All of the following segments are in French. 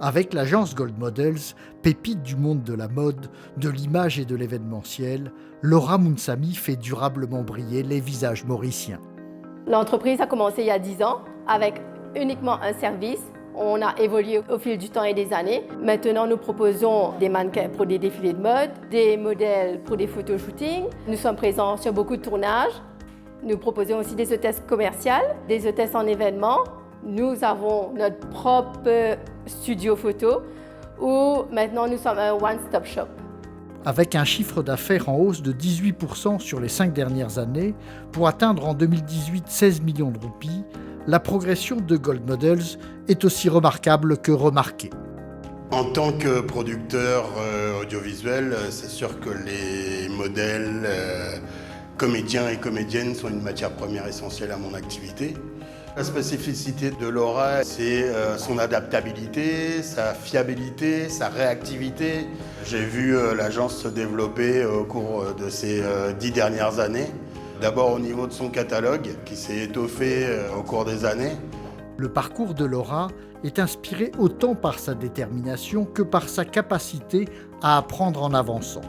Avec l'agence Gold Models, pépite du monde de la mode, de l'image et de l'événementiel, Laura Mounsami fait durablement briller les visages mauriciens. L'entreprise a commencé il y a 10 ans avec uniquement un service. On a évolué au fil du temps et des années. Maintenant, nous proposons des mannequins pour des défilés de mode, des modèles pour des photoshootings. Nous sommes présents sur beaucoup de tournages. Nous proposons aussi des hôtesses commerciales, des hôtesses en événements. Nous avons notre propre studio photo où maintenant nous sommes un one-stop shop. Avec un chiffre d'affaires en hausse de 18% sur les 5 dernières années, pour atteindre en 2018 16 millions de roupies, la progression de Gold Models est aussi remarquable que remarquée. En tant que producteur audiovisuel, c'est sûr que les modèles, comédiens et comédiennes sont une matière première essentielle à mon activité. La spécificité de Laura, c'est son adaptabilité, sa fiabilité, sa réactivité. J'ai vu l'agence se développer au cours de ces 10 dernières années. D'abord au niveau de son catalogue, qui s'est étoffé au cours des années. Le parcours de Laura est inspiré autant par sa détermination que par sa capacité à apprendre en avançant.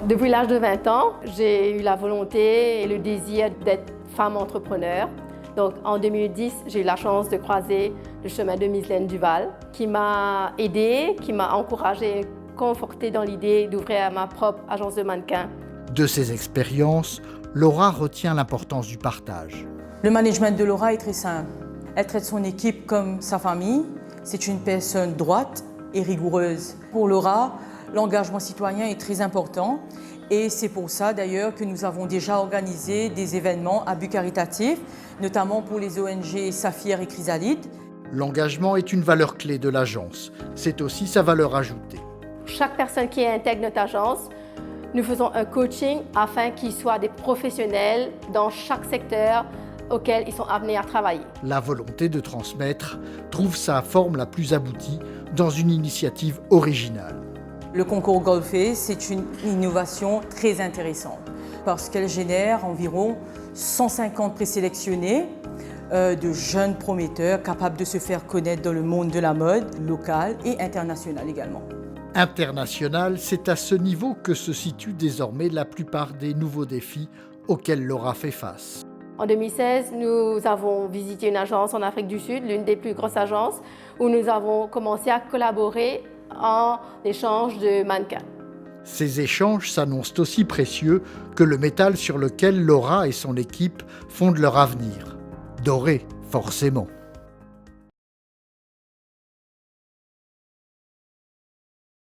Depuis l'âge de 20 ans, j'ai eu la volonté et le désir d'être femme entrepreneur. Donc en 2010, j'ai eu la chance de croiser le chemin de Mislaine Duval, qui m'a aidée, qui m'a encouragée, confortée dans l'idée d'ouvrir ma propre agence de mannequins. De ces expériences, Laura retient l'importance du partage. Le management de Laura est très simple. Elle traite son équipe comme sa famille. C'est une personne droite et rigoureuse. Pour Laura, l'engagement citoyen est très important et c'est pour ça d'ailleurs que nous avons déjà organisé des événements à but caritatif, notamment pour les ONG Saphir et Chrysalide. L'engagement est une valeur clé de l'agence. C'est aussi sa valeur ajoutée. Chaque personne qui intègre notre agence, nous faisons un coaching afin qu'ils soient des professionnels dans chaque secteur auquel ils sont amenés à travailler. La volonté de transmettre trouve sa forme la plus aboutie dans une initiative originale. Le concours Golfé, c'est une innovation très intéressante parce qu'elle génère environ 150 présélectionnés de jeunes prometteurs capables de se faire connaître dans le monde de la mode, local et international également. International, c'est à ce niveau que se situent désormais la plupart des nouveaux défis auxquels Laura fait face. En 2016, nous avons visité une agence en Afrique du Sud, l'une des plus grosses agences, où nous avons commencé à collaborer en échange de mannequins. Ces échanges s'annoncent aussi précieux que le métal sur lequel Laura et son équipe fondent leur avenir. Doré, forcément.